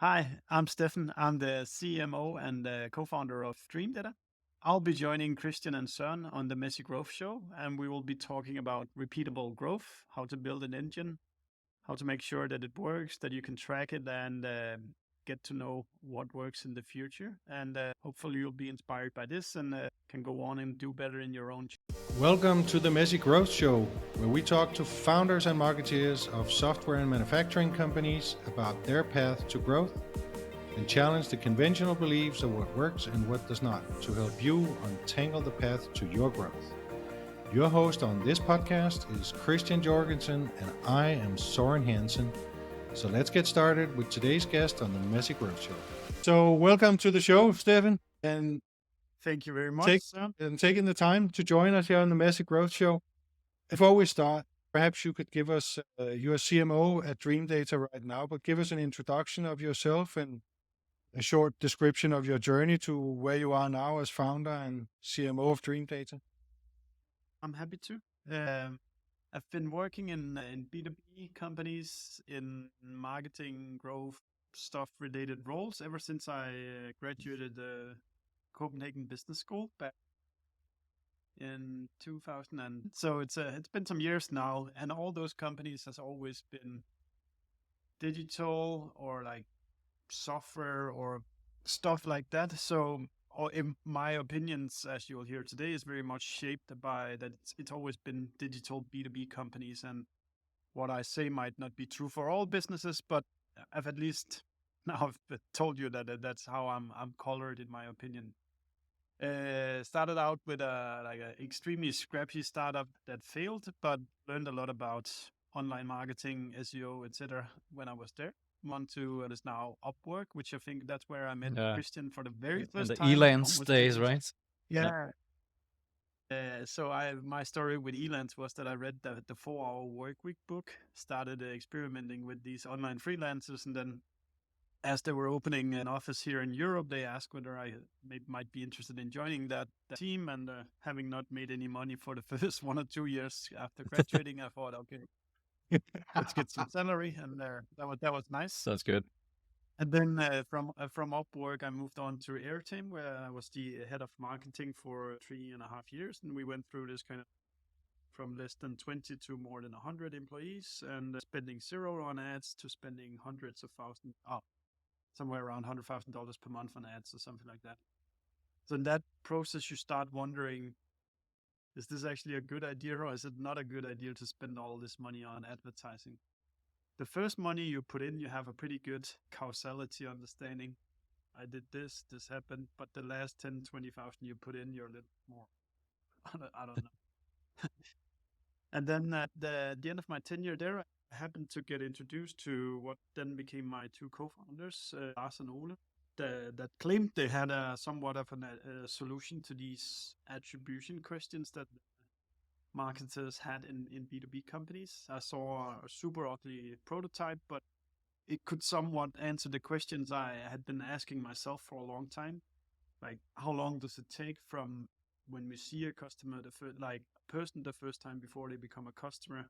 Hi, I'm Steffen. I'm the CMO and co-founder of DreamData. I'll be joining Christian and Søren on the Messy Growth Show, and we will be talking about repeatable growth, how to build an engine, how to make sure that it works, that you can track it and get to know what works in the future. And hopefully you'll be inspired by this and can go on and do better in your own. Welcome to the Messy Growth Show, where we talk to founders and marketeers of software and manufacturing companies about their path to growth and challenge the conventional beliefs of what works and what does not to help you untangle the path to your growth. Your host on this podcast is Christian Jorgensen, and I am Søren Hansen. So let's get started with today's guest on the Messy Growth Show. So welcome to the show, Steffen, and Thank you very much, Søren. taking the time to join us here on the Messy Growth Show. Before we start, perhaps you could give us, you're a CMO at DreamData right now, but give us an introduction of yourself and a short description of your journey to where you are now as founder and CMO of DreamData. I'm happy to. I've been working in B2B companies in marketing, growth, stuff related roles ever since I graduated Copenhagen Business School back in 2000. And so it's been some years now, and all those companies has always been digital or like software or stuff like that. So, or in my opinions, as you'll hear today, is very much shaped by that. It's always been digital B2B companies, and what I say might not be true for all businesses, but I've at least now I've told you that that's how I'm colored in my opinion. Started out with a extremely scrappy startup that failed, but learned a lot about online marketing, SEO, etc. when I was there. On to what is now Upwork, which I think that's where I met Christian for the very In first the time. Elance almost days, 10 years. right? Yeah. So my story with Elance was that I read the 4-Hour Workweek book, started experimenting with these online freelancers, and then as they were opening an office here in Europe, they asked whether I might be interested in joining that team. And having not made any money for the first 1 or 2 years after graduating, I thought, okay, let's get some salary, and that was nice. That's good. And then from Upwork, I moved on to Airtime, where I was the head of marketing for 3.5 years, and we went through this kind of from less than 20 to more than 100 employees, and spending zero on ads to spending hundreds of thousands, somewhere around $100,000 per month on ads or something like that. So in that process, you start wondering, is this actually a good idea, or is it not a good idea to spend all this money on advertising? The first money you put in, you have a pretty good causality understanding. I did this happened, but the last 10, 20,000 you put in, you're a little more, I don't know. And then at the end of my tenure there, I happened to get introduced to what then became my two co-founders, Lars and Ole, that claimed they had somewhat of a solution to these attribution questions that marketers had in B2B companies. I saw a super ugly prototype, but it could somewhat answer the questions I had been asking myself for a long time. Like, how long does it take from when we see a customer, like a person the first time before they become a customer?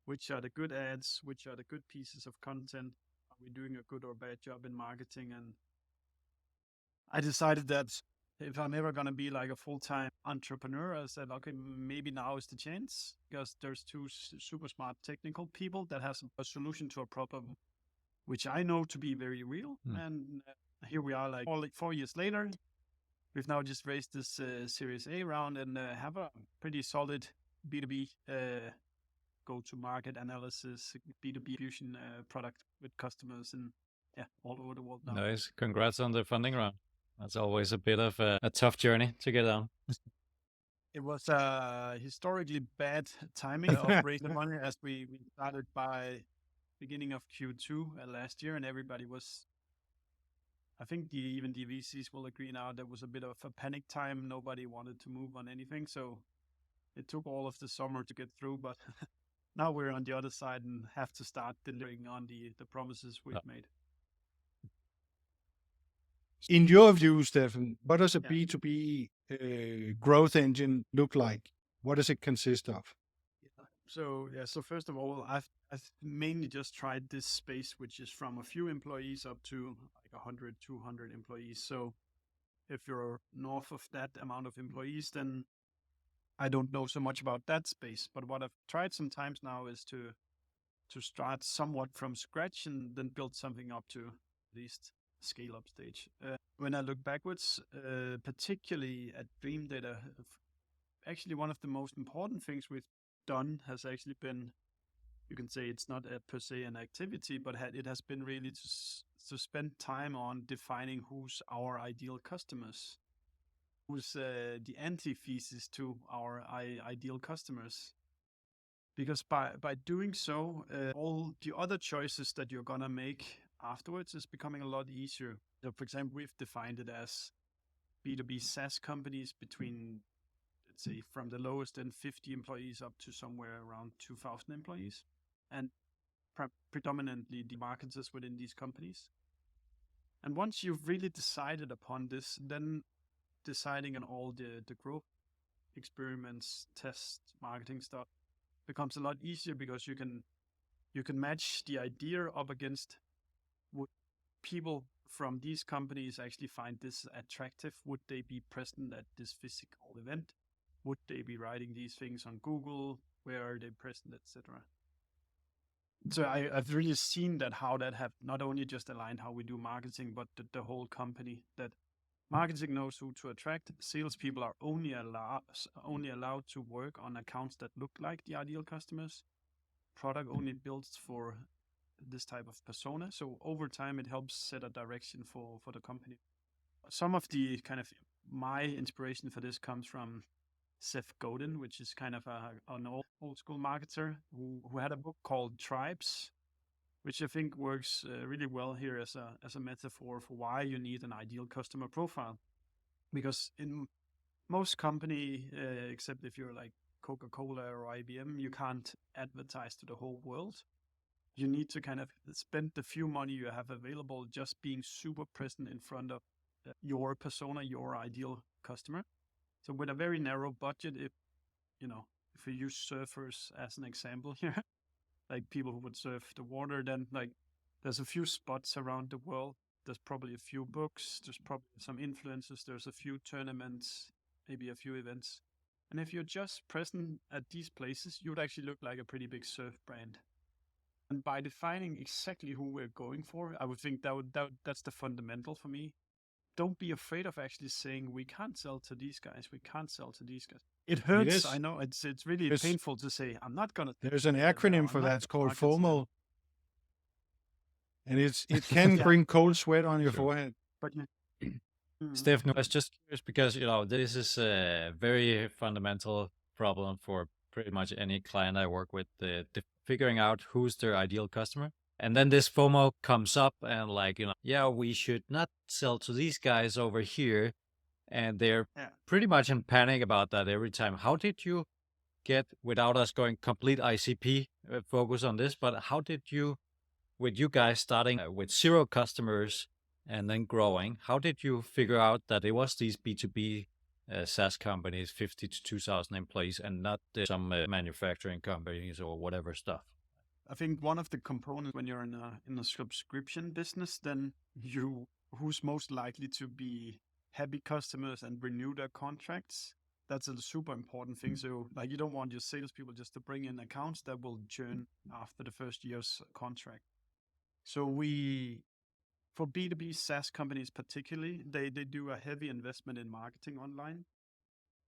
Which are the good ads? Which are the good pieces of content? Are we doing a good or bad job in marketing? And I decided that if I'm ever going to be like a full-time entrepreneur, I said, okay, maybe now is the chance, because there's two super smart technical people that has a solution to a problem, which I know to be very real. And here we are, like 4 years later. We've now just raised this Series A round and have a pretty solid B2B go-to-market analysis, B2B fusion product with customers and all over the world now. Nice. Congrats on the funding round. That's always a bit of a tough journey to get on. It was historically bad timing of raising money, as we started by beginning of Q2 last year, and everybody was, I think even the VCs will agree now, there was a bit of a panic time. Nobody wanted to move on anything. So it took all of the summer to get through, but now we're on the other side and have to start delivering on the promises we've made. In your view, Steffen, what does a B2B growth engine look like? What does it consist of? So first of all, I've mainly just tried this space, which is from a few employees up to like 100, 200 employees. So if you're north of that amount of employees, then I don't know so much about that space. But what I've tried sometimes now is to start somewhat from scratch and then build something up to at least scale up stage. When I look backwards, particularly at DreamData, actually one of the most important things we've done has actually been, you can say it's not per se an activity, but it has been really to spend time on defining who's our ideal customers, who's the antithesis to our ideal customers. Because by doing so, all the other choices that you're gonna make afterwards is becoming a lot easier. So, for example, we've defined it as B2B SaaS companies between, let's say, from the lowest end 50 employees up to somewhere around 2,000 employees, and predominantly the marketers within these companies. And once you've really decided upon this, then deciding on all the growth experiments, test, marketing stuff becomes a lot easier because you can match the idea up against would people from these companies actually find this attractive? Would they be present at this physical event? Would they be writing these things on Google? Where are they present, etc.? So I've really seen that how that have not only just aligned how we do marketing, but the whole company. That marketing knows who to attract. Salespeople are only allowed to work on accounts that look like the ideal customers. Product only builds for this type of persona. So over time, it helps set a direction for the company. Some of the kind of my inspiration for this comes from Seth Godin, which is kind of an old school marketer who had a book called Tribes, which I think works really well here as a metaphor for why you need an ideal customer profile. Because in most company, except if you're like Coca-Cola or IBM, you can't advertise to the whole world. You need to kind of spend the few money you have available just being super present in front of your persona, your ideal customer. So with a very narrow budget, if we use surfers as an example here, like people who would surf the water, then like there's a few spots around the world. There's probably a few books. There's probably some influencers. There's a few tournaments, maybe a few events. And if you're just present at these places, you would actually look like a pretty big surf brand. And by defining exactly who we're going for, I would think that's the fundamental for me. Don't be afraid of actually saying we can't sell to these guys. We can't sell to these guys. It It hurts. I is. know it's really There's, painful to say I'm not gonna. there's an acronym for that. It's called Market to them. FOMO, and it can bring cold sweat on your Sure. forehead. But Stefan, I was just curious because, this is a very fundamental problem for pretty much any client I work with, the figuring out who's their ideal customer. And then this FOMO comes up and like, yeah, we should not sell to these guys over here. And they're pretty much in panic about that every time. How did you get, without us going complete ICP focus on this, but how did you, with you guys starting with 0 customers and then growing, how did you figure out that it was these B2B SaaS companies, 50 to 2,000 employees, and not some manufacturing companies or whatever stuff? I think one of the components when you're in a subscription business, then who's most likely to be happy customers and renew their contracts. That's a super important thing. So like you don't want your salespeople just to bring in accounts that will churn after the first year's contract. So for B2B SaaS companies particularly, they do a heavy investment in marketing online.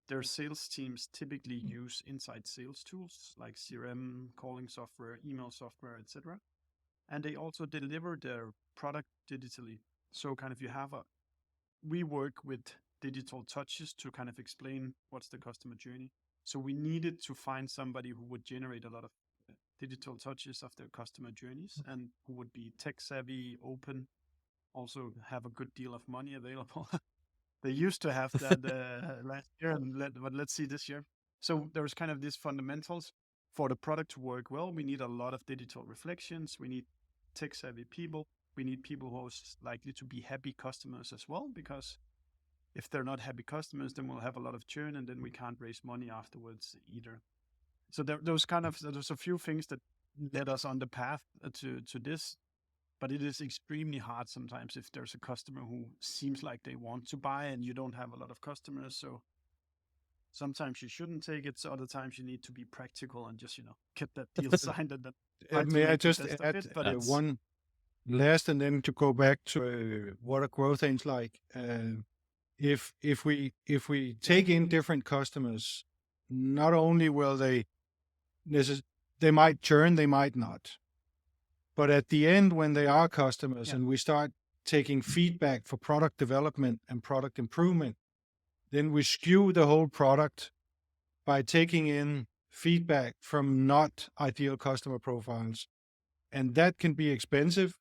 Their sales teams typically use inside sales tools like CRM, calling software, email software, etc. And they also deliver their product digitally. So kind of we work with digital touches to kind of explain what's the customer journey. So we needed to find somebody who would generate a lot of digital touches of their customer journeys and who would be tech savvy, open, also have a good deal of money available. They used to have that last year, but let's see this year. So there's kind of these fundamentals for the product to work well. We need a lot of digital reflections. We need tech savvy people. We need people who are likely to be happy customers as well, because if they're not happy customers, then we'll have a lot of churn and then we can't raise money afterwards either. So there's a few things that led us on the path to this, but it is extremely hard sometimes if there's a customer who seems like they want to buy and you don't have a lot of customers. So sometimes you shouldn't take it. So other times you need to be practical and just get that deal signed and then try to May I make the just best of add it. But it's one last, and then to go back to what a growth ain't like. If we take in different customers, not only will they might churn, they might not. But at the end, when they are customers and we start taking feedback for product development and product improvement, then we skew the whole product by taking in feedback from not ideal customer profiles. And that can be expensive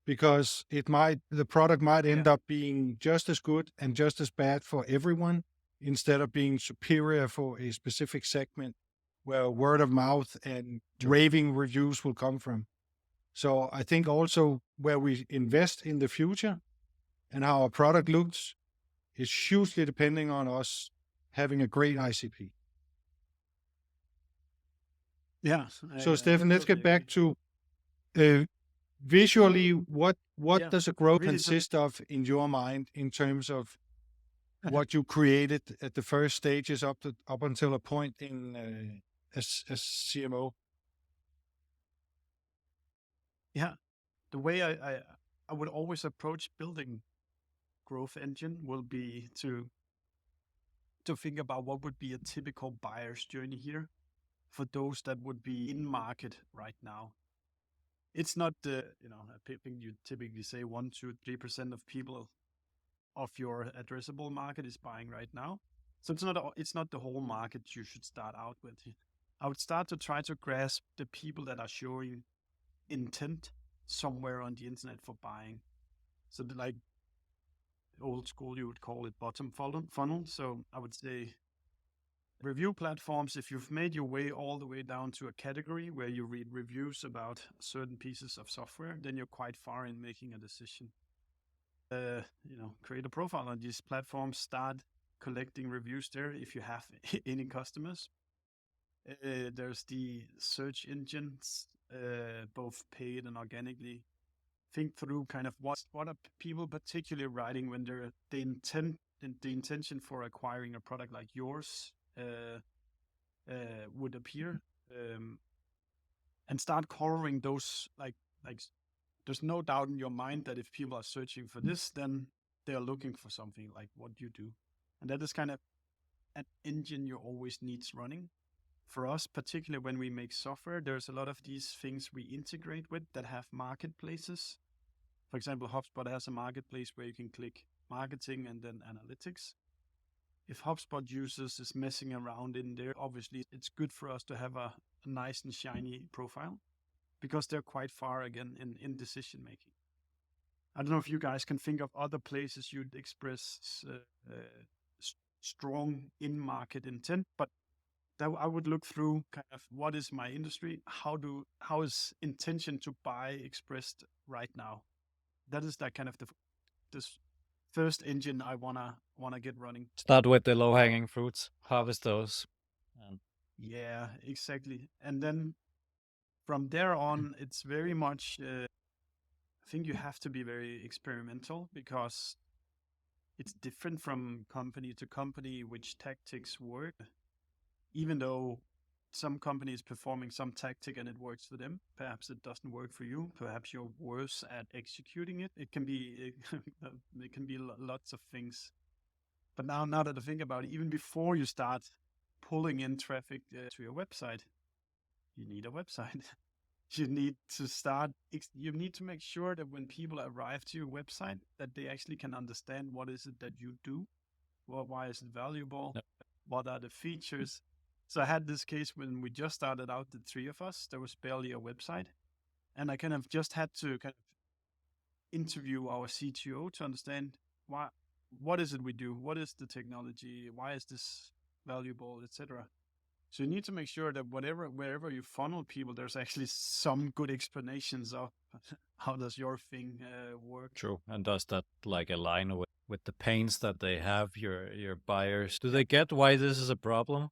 because the product might end up being just as good and just as bad for everyone instead of being superior for a specific segment where word of mouth and raving reviews will come from. So I think also where we invest in the future and how our product looks is hugely depending on us having a great ICP. Yeah. So Steffen, let's get back to visually, what does a growth really consist of in your mind in terms of what you created at the first stages up until a point in as CMO? Yeah, the way I would always approach building growth engine will be to think about what would be a typical buyer's journey here for those that would be in market right now. It's not I think you typically say 1, 2, 3% of people of your addressable market is buying right now. So it's not the whole market you should start out with. I would start to try to grasp the people that are showing intent somewhere on the internet for buying. So like old school, you would call it bottom funnel. So I would say review platforms, if you've made your way all the way down to a category where you read reviews about certain pieces of software, then you're quite far in making a decision. Create a profile on these platforms, start collecting reviews there if you have any customers. There's the search engines, both paid and organically. Think through kind of what are people particularly writing when the intention for acquiring a product like yours would appear, and start coloring those like there's no doubt in your mind that if people are searching for this, then they are looking for something like what you do, and that is kind of an engine you always needs running. For us, particularly when we make software, there's a lot of these things we integrate with that have marketplaces. For example, HubSpot has a marketplace where you can click marketing and then analytics. If HubSpot users is messing around in there, obviously it's good for us to have a nice and shiny profile because they're quite far again in decision making. I don't know if you guys can think of other places you'd express strong in-market intent, but that I would look through kind of what is my industry, how is intention to buy expressed right now. That is that kind of this first engine I wanna get running. Start with the low-hanging fruits, harvest those. Yeah, exactly. And then from there on, it's very much. I think you have to be very experimental because it's different from company to company which tactics work. Even though some companies performing some tactic and it works for them, perhaps it doesn't work for you. Perhaps you're worse at executing it. It can be lots of things. But now that I think about it, even before you start pulling in traffic to your website, you need a website. You need to make sure that when people arrive to your website, that they actually can understand what is it that you do, why is it valuable, what are the features. So I had this case when we just started out, the three of us, there was barely a website. And I kind of just had to kind of interview our CTO to understand what is it we do? What is the technology? Why is this valuable, etc. So you need to make sure that wherever you funnel people, there's actually some good explanations of how does your thing work. True. And does that like align with the pains that they have, your buyers? Do they get why this is a problem?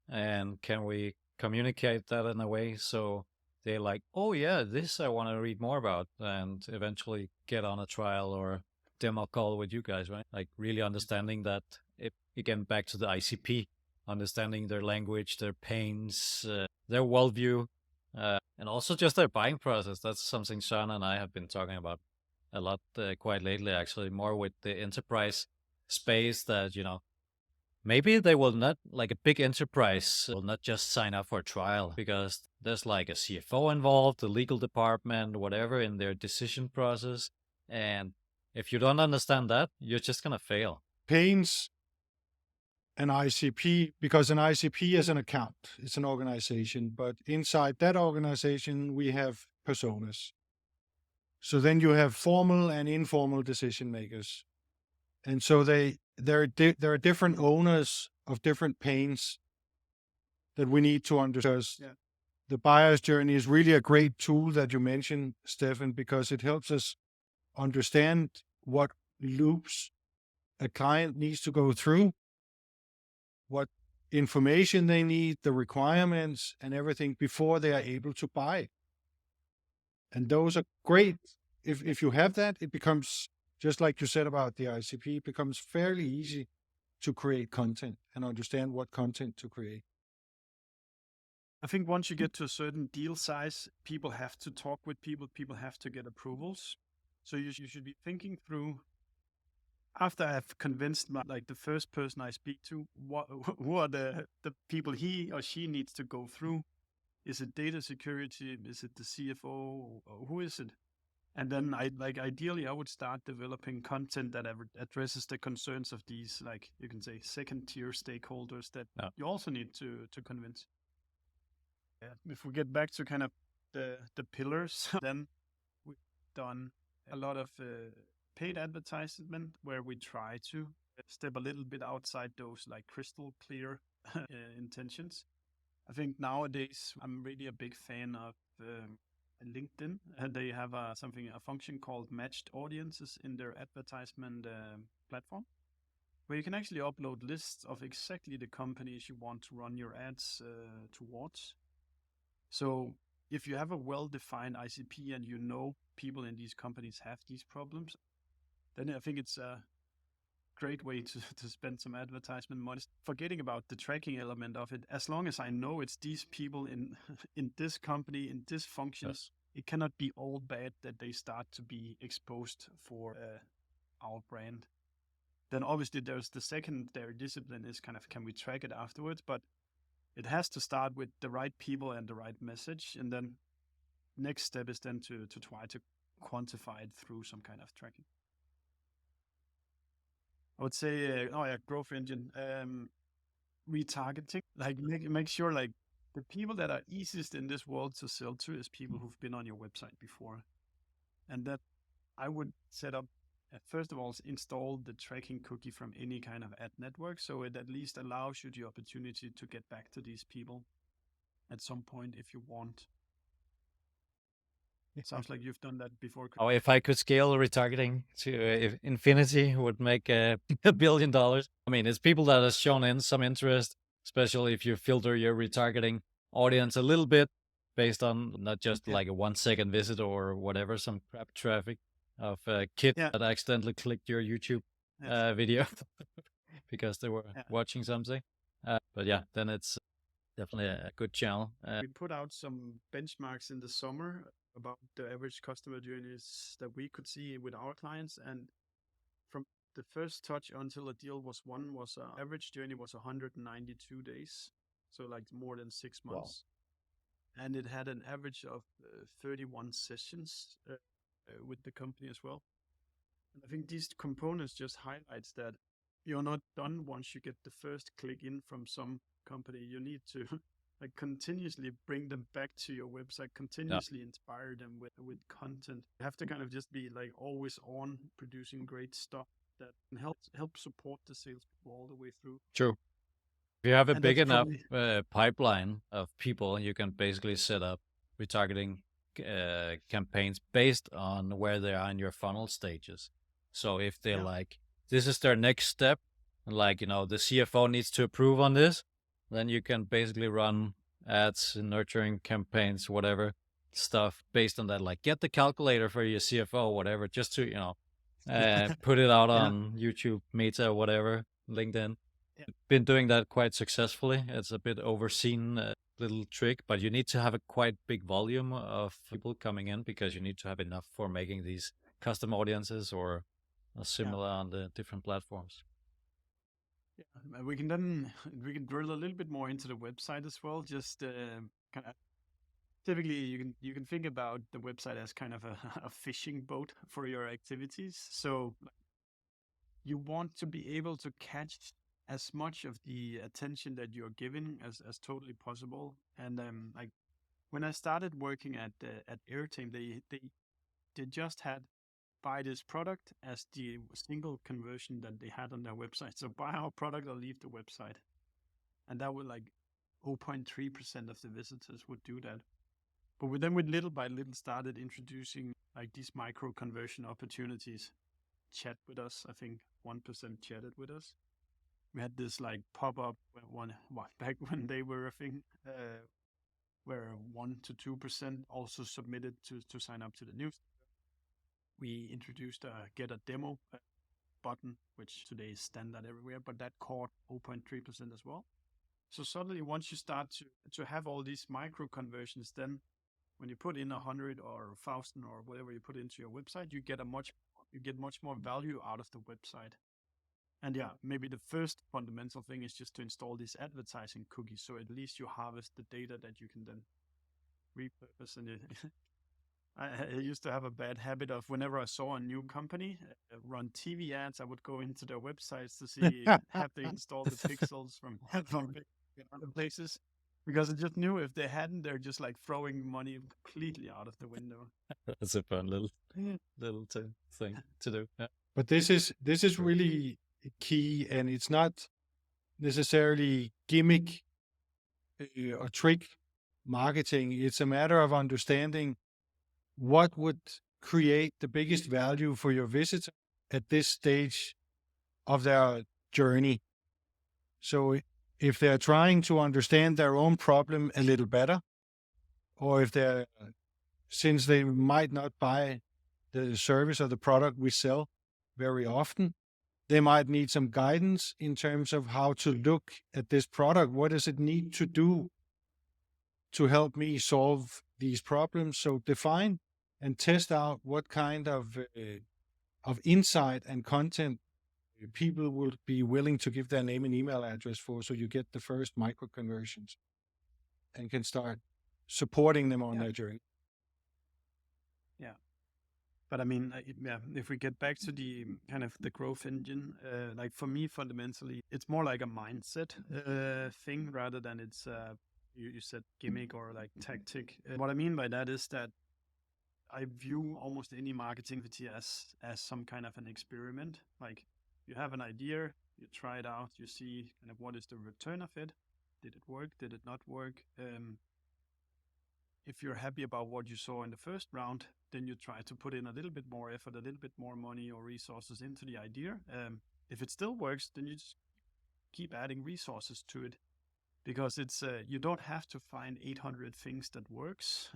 And can we communicate that in a way so they're like, oh yeah, this I want to read more about, and eventually get on a trial or demo call with you guys, right? Like really understanding that, again, back to the ICP, understanding their language, their pains, their worldview, and also just their buying process. That's something Sean and I have been talking about a lot quite lately, actually, more with the enterprise space, that, maybe they will not, like a big enterprise will not just sign up for a trial because there's like a CFO involved, the legal department, whatever, in their decision process. And if you don't understand that, you're just going to fail. Pains an ICP, because an ICP is an account, it's an organization, but inside that organization, we have personas. So then you have formal and informal decision makers. And so there are different owners of different pains that we need to understand. Yeah. The buyer's journey is really a great tool that you mentioned, Steffen, because it helps us understand what loops a client needs to go through, what information they need, the requirements and everything before they are able to buy. And those are great. If you have that, it becomes, just like you said about the ICP, it becomes fairly easy to create content and understand what content to create. I think once you get to a certain deal size, people have to talk with people, people have to get approvals. So you should be thinking through, after I've convinced the first person I speak to, who are the people he or she needs to go through. Is it data security? Is it the CFO? Or who is it? And then ideally I would start developing content that addresses the concerns of these, like you can say, second tier stakeholders that you also need to convince. If we get back to kind of the pillars, then we've done a lot of paid advertisement where we try to step a little bit outside those like crystal clear intentions. I think nowadays I'm really a big fan of LinkedIn. They have a function called matched audiences in their advertisement platform, where you can actually upload lists of exactly the companies you want to run your ads towards. So if you have a well-defined ICP and you know people in these companies have these problems, then I think it's a great way to spend some advertisement money. Forgetting about the tracking element of it, as long as I know it's these people in this company, in this functions, it cannot be all bad that they start to be exposed for our brand. Then obviously there's the secondary discipline is kind of, can we track it afterwards? But it has to start with the right people and the right message. And then next step is then to try to quantify it through some kind of tracking. I would say, growth engine, retargeting, like make sure like the people that are easiest in this world to sell to is people who've been on your website before. And that I would set up, first of all, install the tracking cookie from any kind of ad network. So it at least allows you the opportunity to get back to these people at some point if you want. It sounds like you've done that before. Oh, if I could scale retargeting to infinity, would make $1 billion. I mean, it's people that has shown in some interest, especially if you filter your retargeting audience a little bit based on not just like a 1 second visit or whatever, some crap traffic of a kid that accidentally clicked your YouTube video because they were watching something. But yeah, then it's definitely a good channel. We put out some benchmarks in the summer about the average customer journeys that we could see with our clients, and from the first touch until a deal was won was average journey was 192 days, so like more than 6 months. Wow. And it had an average of 31 sessions with the company as well. And I think these components just highlights that you're not done once you get the first click in from some company. You need to like continuously bring them back to your website, continuously inspire them with content. You have to kind of just be like always on, producing great stuff that can help support the sales people all the way through. True. If you have a big enough pipeline of people, you can basically set up retargeting campaigns based on where they are in your funnel stages. So if they're like, this is their next step, and like, the CFO needs to approve on this, then you can basically run ads, nurturing campaigns, whatever stuff based on that. Like get the calculator for your CFO, whatever, just to put it out on YouTube, Meta, whatever, LinkedIn. Been doing that quite successfully. It's a bit overseen little trick, but you need to have a quite big volume of people coming in because you need to have enough for making these custom audiences or similar on the different platforms. Yeah, we can drill a little bit more into the website as well. Just kind of typically you can think about the website as kind of a fishing boat for your activities. So you want to be able to catch as much of the attention that you're giving as totally possible. And like when I started working at Airtime, they just had buy this product as the single conversion that they had on their website. So buy our product or leave the website. And that would like 0.3% of the visitors would do that. But we then with little by little started introducing like these micro conversion opportunities. Chat with us. I think 1% chatted with us. We had this like pop up back when they were a thing, where 1 to 2% also submitted to sign up to the news. We introduced a get a demo button, which today is standard everywhere, but that caught 0.3% as well. So suddenly, once you start to have all these micro conversions, then when you put in 100 or 1,000 or whatever you put into your website, you get much more value out of the website. And yeah, maybe the first fundamental thing is just to install these advertising cookies, so at least you harvest the data that you can then repurpose. And I used to have a bad habit of whenever I saw a new company run TV ads, I would go into their websites to see have they installed the pixels from other places, because I just knew if they hadn't, they're just like throwing money completely out of the window. That's a fun little thing to do. Yeah. But this is really key, and it's not necessarily gimmick or trick marketing. It's a matter of understanding what would create the biggest value for your visitor at this stage of their journey. So if they're trying to understand their own problem a little better, or if since they might not buy the service or the product we sell very often, they might need some guidance in terms of how to look at this product. What does it need to do to help me solve these problems? So define and test out what kind of insight and content people will be willing to give their name and email address for, so you get the first micro conversions and can start supporting them on their journey. Yeah. But I mean, if we get back to the kind of the growth engine, like for me, fundamentally, it's more like a mindset thing rather than it's, you said gimmick or like tactic. What I mean by that is that I view almost any marketing activity as some kind of an experiment. Like you have an idea, you try it out, you see kind of what is the return of it. Did it work? Did it not work? If you're happy about what you saw in the first round, then you try to put in a little bit more effort, a little bit more money or resources into the idea. If it still works, then you just keep adding resources to it, because it's you don't have to find 800 things that works.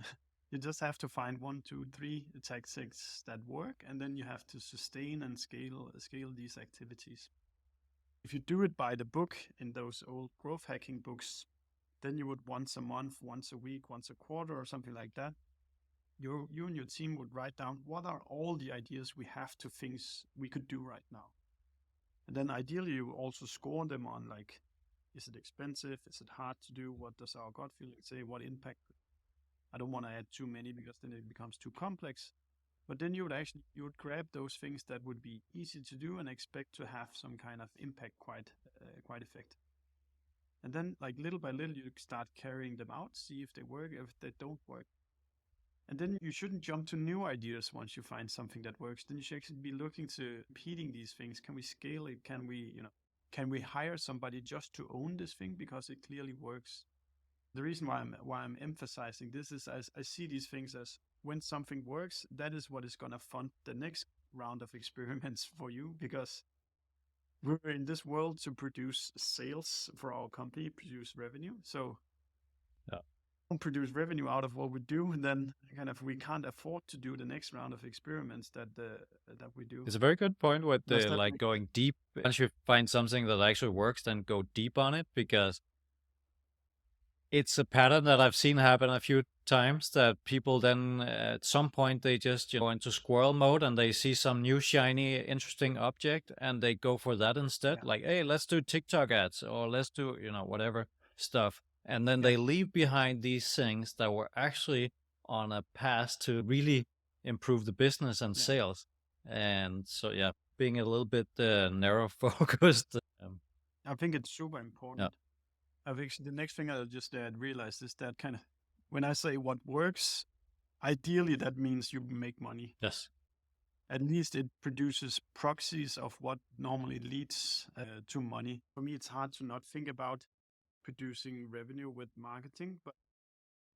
You just have to find 1, 2, 3 tactics that work, and then you have to sustain and scale these activities. If you do it by the book in those old growth hacking books, then you would once a month, once a week, once a quarter, or something like that. You and your team would write down what are all the ideas we have to things we could do right now. And then ideally you also score them on like, is it expensive? Is it hard to do? What does our gut feeling say? What impact? I don't want to add too many because then it becomes too complex. But then you would grab those things that would be easy to do and expect to have some kind of impact quite effect. And then like little by little, you start carrying them out, see if they work, if they don't work. And then you shouldn't jump to new ideas once you find something that works. Then you should actually be looking to repeating these things. Can we scale it? Can we hire somebody just to own this thing because it clearly works? The reason why I'm emphasizing this is I see these things as when something works, that is what is going to fund the next round of experiments for you, because we're in this world to produce sales for our company, produce revenue. So don't produce revenue out of what we do, then kind of we can't afford to do the next round of experiments that we do. It's a very good point with Does the that like make going deep. Once you find something that actually works, then go deep on it, because it's a pattern that I've seen happen a few times, that people then at some point they just go into squirrel mode and they see some new shiny interesting object and they go for that instead. Yeah. Like, hey, let's do TikTok ads, or let's do whatever stuff, and then Yeah. they leave behind these things that were actually on a path to really improve the business and Yeah. sales. And so being a little bit narrow focused. I think it's super important. I think the next thing I just realized is that kind of when I say what works, ideally that means you make money. Yes. At least it produces proxies of what normally leads to money. For me, it's hard to not think about producing revenue with marketing, but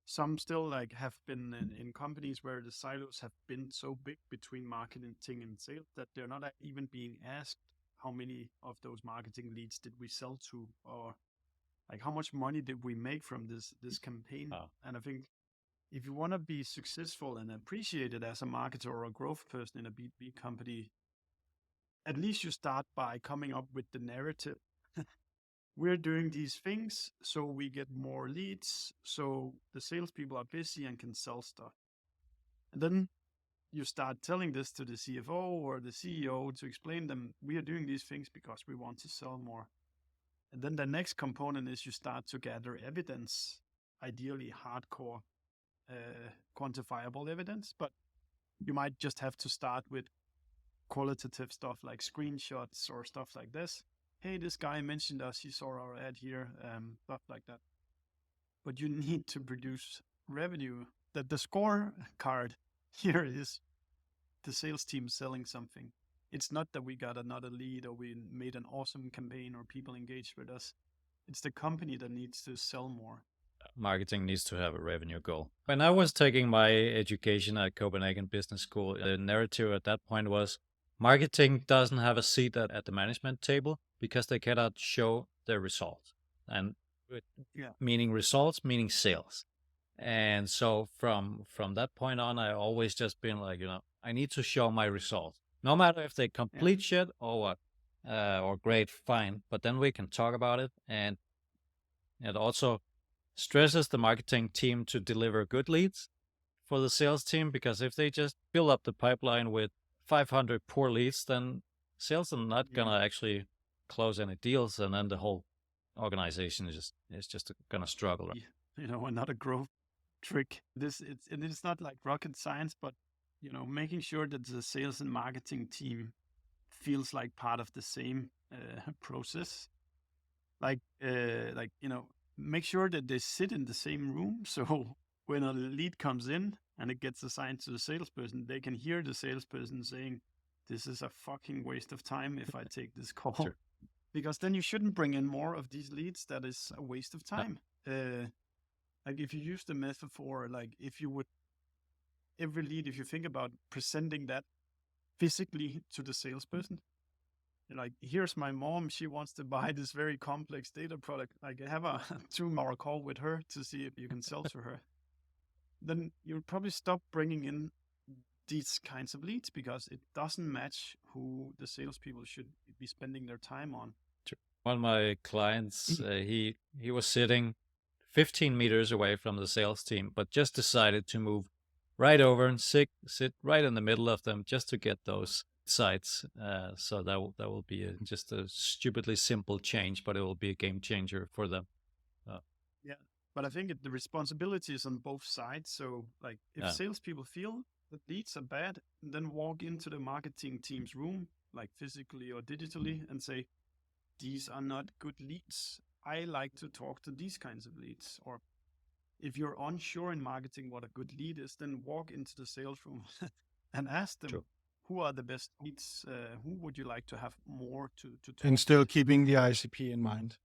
some still like have been in companies where the silos have been so big between marketing and sales that they're not even being asked how many of those marketing leads did we sell to, or like how much money did we make from this campaign. And I think if you want to be successful and appreciated as a marketer or a growth person in a B2B company, at least you start by coming up with the narrative. We're doing these things so we get more leads, so the salespeople are busy and can sell stuff. And then you start telling this to the CFO or the CEO to explain them, we are doing these things because we want to sell more. And then the next component is you start to gather evidence, ideally hardcore, quantifiable evidence, but you might just have to start with qualitative stuff like screenshots or stuff like this. Hey, this guy mentioned us, he saw our ad here, stuff like that. But you need to produce revenue. That the scorecard here is the sales team selling something. It's not that we got another lead or we made an awesome campaign or people engaged with us. It's the company that needs to sell more. Marketing needs to have a revenue goal. When I was taking my education at Copenhagen Business School, the narrative at that point was marketing doesn't have a seat at the management table because they cannot show their results. And meaning results, meaning sales. And so from that point on, I always just been like, I need to show my results. No matter if they complete shit or what, or great, fine. But then we can talk about it. And it also stresses the marketing team to deliver good leads for the sales team, because if they just fill up the pipeline with 500 poor leads, then sales are not gonna actually close any deals, and then the whole organization is just gonna struggle. Another growth trick. It's not like rocket science, but making sure that the sales and marketing team feels like part of the same process. Make sure that they sit in the same room. So when a lead comes in and it gets assigned to the salesperson, they can hear the salesperson saying, this is a fucking waste of time if I take this call. Sure. Because then you shouldn't bring in more of these leads. That is a waste of time. Like if you use the metaphor, like if you would, every lead, if you think about presenting that physically to the salesperson, like, here's my mom, she wants to buy this very complex data product. Like, have a 2-hour call with her to see if you can sell to her. Then you'll probably stop bringing in these kinds of leads because it doesn't match who the salespeople should be spending their time on. One of my clients, he was sitting 15 meters away from the sales team, but just decided to move right over and sit right in the middle of them just to get those sites. So that will be just a stupidly simple change, but it will be a game changer for them. But I think the responsibility is on both sides. So like if salespeople feel that leads are bad, then walk into the marketing team's room, like physically or digitally, and say, these are not good leads. I like to talk to these kinds of leads. Or if you're unsure in marketing what a good lead is, then walk into the sales room and ask them, who are the best leads? Who would you like to have more to talk and still keeping the ICP in mind?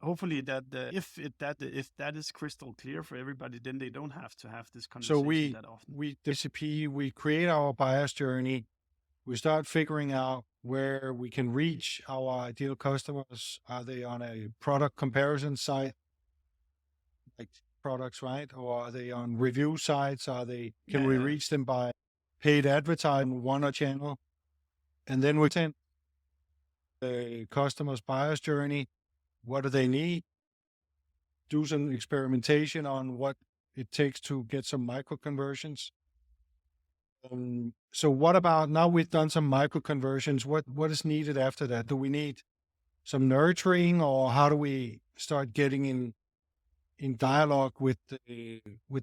Hopefully that if that is crystal clear for everybody, then they don't have to have this conversation that often. The ICP, we create our buyer's journey. We start figuring out where we can reach our ideal customers. Are they on a product comparison site? like products, right? Or are they on review sites? Can Yeah, we yeah. reach them by paid advertising, one or channel? And then we send the customer's buyer's journey. What do they need? Do some experimentation on what it takes to get some micro conversions. So what about now we've done some micro conversions? What is needed after that? Do we need some nurturing, or how do we start getting in dialogue with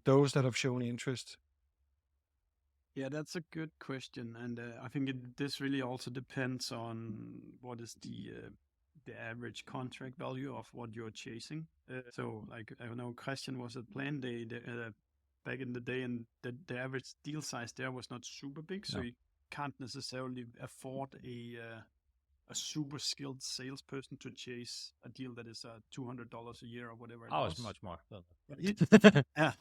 those that have shown interest? Yeah, that's a good question, and I think this really also depends on what is the average contract value of what you're chasing. So, like I know Christian was at Plan Day back in the day, and the average deal size there was not super big, so No. you can't necessarily afford a super skilled salesperson to chase a deal that is $200 a year or whatever it Oh, was. it's much more. Yeah.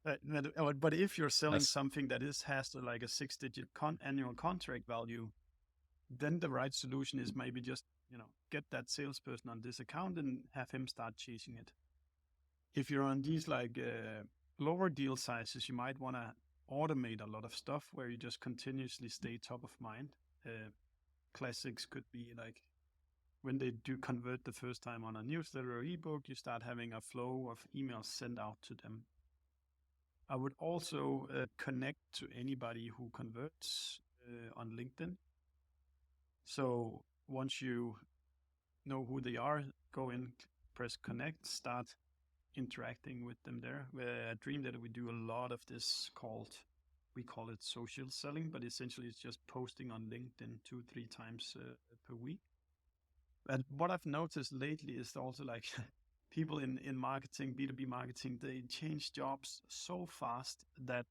But if you're selling That's- something that has like a 6-digit annual contract value, then the right solution is maybe just get that salesperson on this account and have him start chasing it. If you're on these like lower deal sizes, you might want to automate a lot of stuff where you just continuously stay top of mind. Classics could be like when they do convert the first time on a newsletter or ebook, you start having a flow of emails sent out to them. I would also connect to anybody who converts on LinkedIn. So once you know who they are, go in, press connect, start interacting with them there. At DreamData, we do a lot of this we call it social selling, but essentially it's just posting on LinkedIn 2-3 times per week. And what I've noticed lately is also like people in marketing, B2B marketing, they change jobs so fast that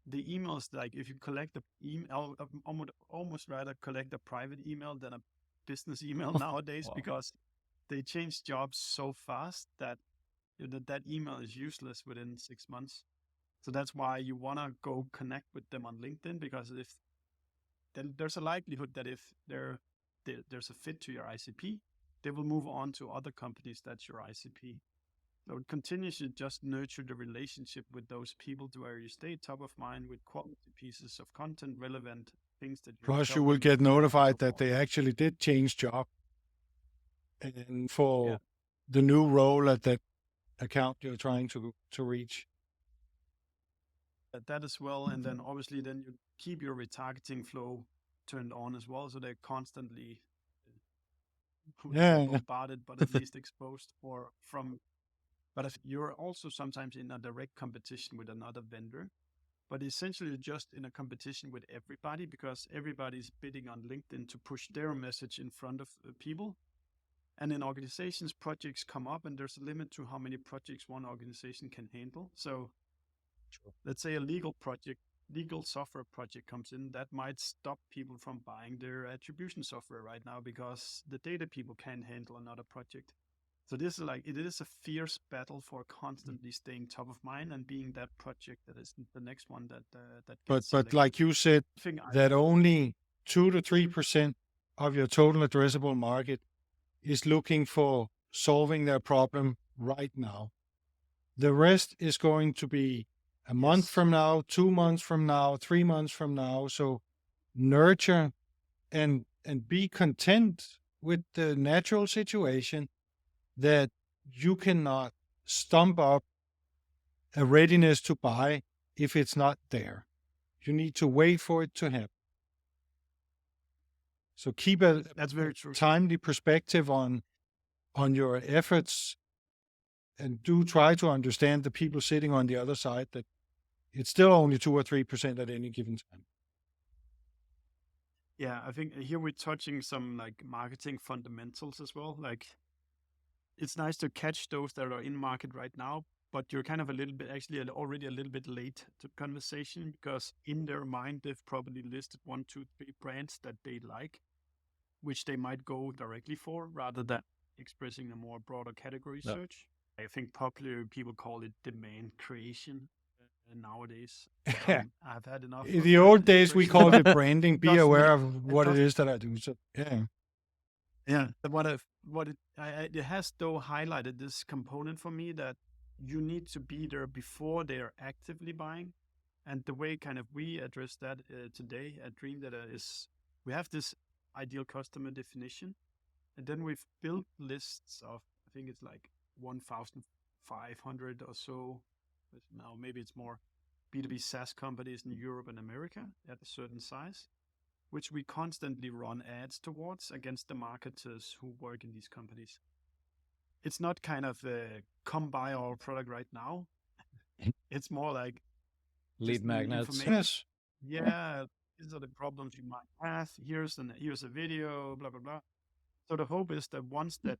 the emails, like if you collect the email, I would almost rather collect a private email than a business email nowadays. Wow. Because they change jobs so fast that that email is useless within 6 months. So that's why you want to go connect with them on LinkedIn, because then there's a likelihood that if there's a fit to your ICP, they will move on to other companies that's your ICP. So it continues to just nurture the relationship with those people to where you stay top of mind with quality pieces of content, relevant things that you Plus, you will get notified that they actually did change job, and for the new role at that account you're trying to reach. That as well, and then obviously then you keep your retargeting flow turned on as well, so they're constantly bombarded, but at least exposed from. But if you're also sometimes in a direct competition with another vendor, but essentially just in a competition with everybody, because everybody's bidding on LinkedIn to push their message in front of people. And in organizations, projects come up, and there's a limit to how many projects one organization can handle. So let's say a legal software project comes in, that might stop people from buying their attribution software right now because the data people can't handle another project. So this is it is a fierce battle for constantly staying top of mind and being that project that is the next one that gets selected. But like you said, that only 2 to 3% of your total addressable market is looking for solving their problem right now. The rest is going to be a month from now, 2 months from now, 3 months from now. So nurture and be content with the natural situation that you cannot stump up a readiness to buy if it's not there. You need to wait for it to happen. So keep that's very true. Timely perspective on your efforts, and do try to understand the people sitting on the other side, that it's still only 2 or 3% at any given time. Yeah, I think here we're touching some like marketing fundamentals as well. Like it's nice to catch those that are in market right now, but you're kind of already a little bit late to conversation, because in their mind, they've probably listed 1, 2, 3 brands that they like, which they might go directly for rather than expressing a more broader category search. I think popular people call it demand creation nowadays. I've had enough. In the old days, we called it branding. Be aware of what it is that I do. So yeah. It has though highlighted this component for me, that you need to be there before they are actively buying. And the way kind of we address that today at DreamData is we have this ideal customer definition, and then we've built lists of, I think it's like 1,500 or so, but now maybe it's more, B2B SaaS companies in Europe and America at a certain size, which we constantly run ads towards against the marketers who work in these companies. It's not kind of come buy our product right now. It's more like Lead magnets. Yes. Yeah, these are the problems you might have. Here's a video, blah blah blah. So the hope is that once that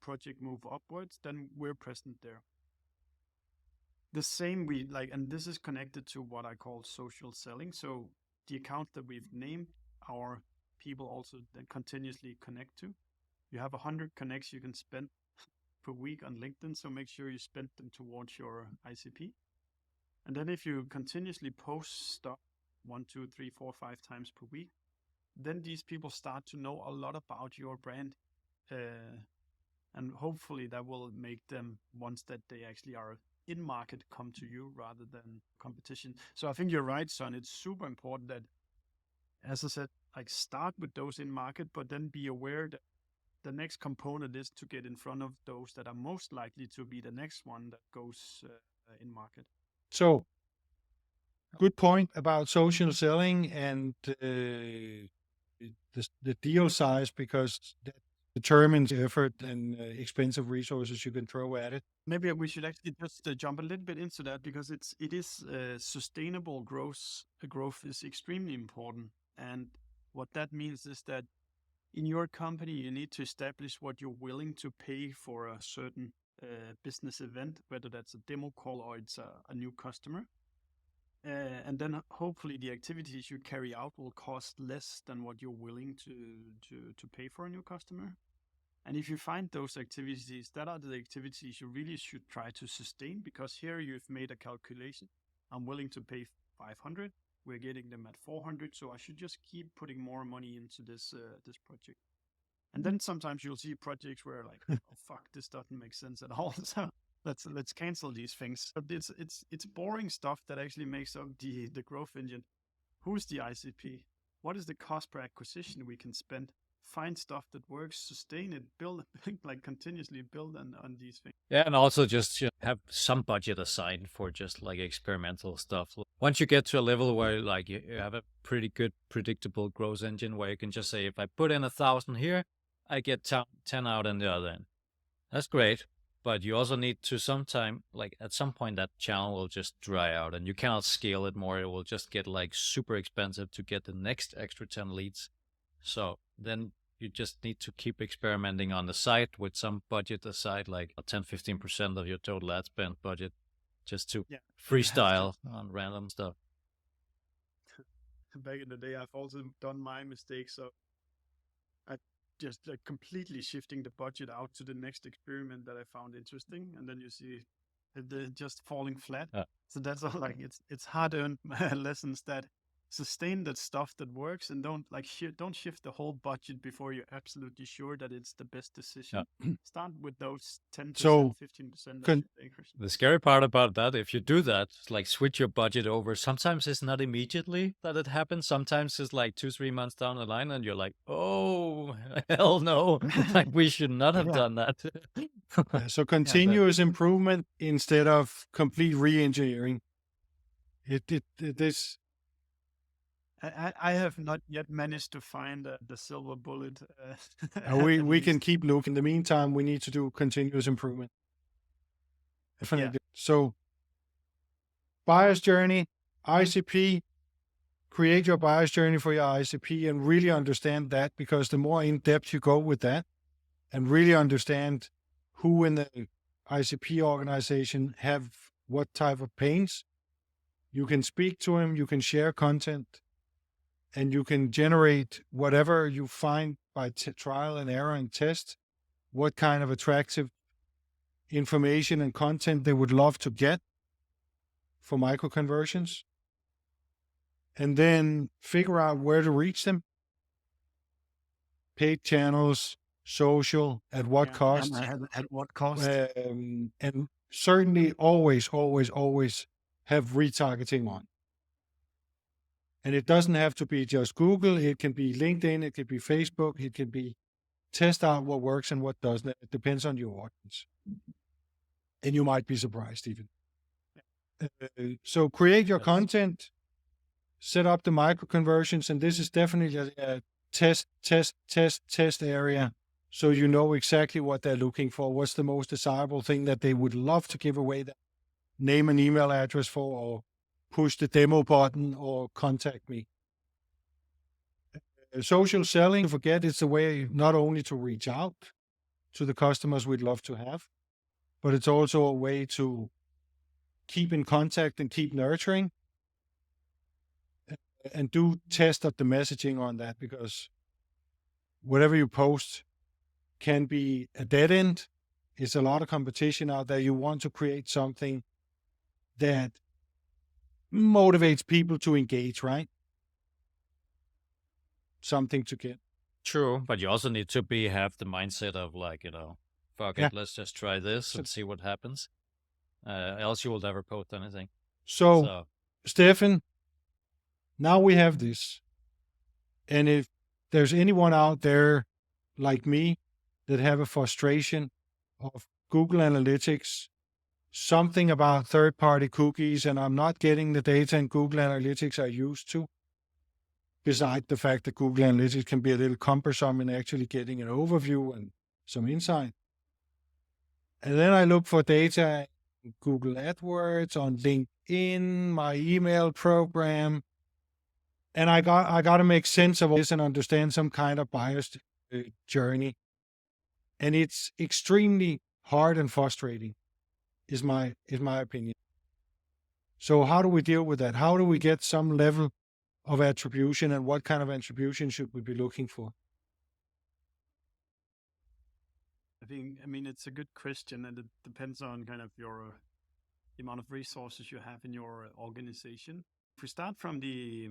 project move upwards, then we're present there. The same we like, and this is connected to what I call social selling. So the account that we've named, our people also then continuously connect to. You have 100 connects you can spend per week on LinkedIn, so make sure you spend them towards your ICP. And then if you continuously post stuff 1, 2, 3, 4, 5 times per week, then these people start to know a lot about your brand. And hopefully that will make them, once that they actually are in market, come to you rather than competition. So I think you're right, son. It's super important that, as I said, like start with those in market, but then be aware that the next component is to get in front of those that are most likely to be the next one that goes in market. So, good point about social selling and the deal size, because that determines effort and expensive resources you can throw at it. Maybe we should actually just jump a little bit into that, because it is sustainable growth. Growth is extremely important, and what that means is that in your company you need to establish what you're willing to pay for a certain business event, whether that's a demo call or it's a new customer. And then hopefully the activities you carry out will cost less than what you're willing to pay for a new customer. And if you find those activities, that are the activities you really should try to sustain, because here you've made a calculation. I'm willing to pay 500. We're getting them at 400. So I should just keep putting more money into this project. And then sometimes you'll see projects where like, oh fuck, this doesn't make sense at all. So let's cancel these things. But it's boring stuff that actually makes up the growth engine. Who's the ICP? What is the cost per acquisition we can spend? Find stuff that works, sustain it, build, like continuously build on these things. Yeah, and also just have some budget aside for just like experimental stuff. Once you get to a level where like you have a pretty good predictable growth engine where you can just say, if I put in 1,000 here, I get 10 out on the other end. That's great. But you also need to at some point that channel will just dry out and you cannot scale it more. It will just get like super expensive to get the next extra 10 leads. So then you just need to keep experimenting on the site with some budget aside, like 10-15% of your total ad spend budget, just to freestyle on random stuff. Back in the day, I've also done my mistakes. So I just like completely shifting the budget out to the next experiment that I found interesting, and then you see it just falling flat. So that's all. Like it's hard-earned lessons that sustain that stuff that works, and don't shift the whole budget before you're absolutely sure that it's the best decision. Start with those 10%, 15%. The scary part about that, if you do that, like switch your budget over, sometimes it's not immediately that it happens. Sometimes it's like 2-3 months down the line and you're like, oh, hell no. Like we should not have done that. So continuous improvement instead of complete re-engineering. It is. I have not yet managed to find the silver bullet. We can keep looking. In the meantime, we need to do continuous improvement. Definitely. Yeah. So, buyer's journey, ICP, create your buyer's journey for your ICP and really understand that, because the more in depth you go with that and really understand who in the ICP organization have what type of pains, you can speak to him, you can share content, and you can generate whatever you find by trial and error and test, what kind of attractive information and content they would love to get for micro conversions. And then figure out where to reach them. Paid channels, social, at what cost. At what cost. And certainly always have retargeting on. And it doesn't have to be just Google. It can be LinkedIn. It can be Facebook. It can be test out what works and what doesn't. It depends on your audience. And you might be surprised even. So create your content, set up the micro conversions, and this is definitely a test area. So you know exactly what they're looking for. What's the most desirable thing that they would love to give away? That name and email address for, or push the demo button, or contact me. Social selling, forget, it's a way not only to reach out to the customers we'd love to have, but it's also a way to keep in contact and keep nurturing, and do test up the messaging on that, because whatever you post can be a dead end. It's a lot of competition out there. You want to create something that motivates people to engage, right? Something to get. True, but you also need to have the mindset of like, fuck it, let's just try this and see what happens. Else you will never post anything. So, Steffen, now we have this. And if there's anyone out there like me that have a frustration of Google Analytics, something about third-party cookies, and I'm not getting the data in Google Analytics I used to, besides the fact that Google Analytics can be a little cumbersome in actually getting an overview and some insight. And then I look for data in Google AdWords, on LinkedIn, my email program, and I got to make sense of all this and understand some kind of buyer's journey. And it's extremely hard and frustrating, is my opinion. So how do we deal with that? How do we get some level of attribution, and what kind of attribution should we be looking for? I mean, it's a good question, and it depends on kind of the amount of resources you have in your organization. If we start from the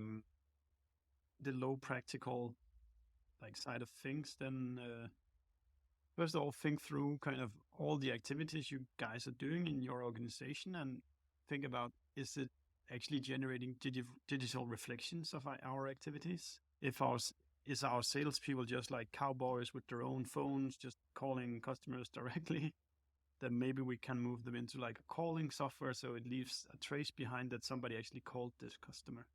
low practical side of things, then first of all, think through kind of all the activities you guys are doing in your organization, and think about, is it actually generating digital reflections of our activities? Is our salespeople just like cowboys with their own phones, just calling customers directly? Then maybe we can move them into like a calling software, so it leaves a trace behind that somebody actually called this customer.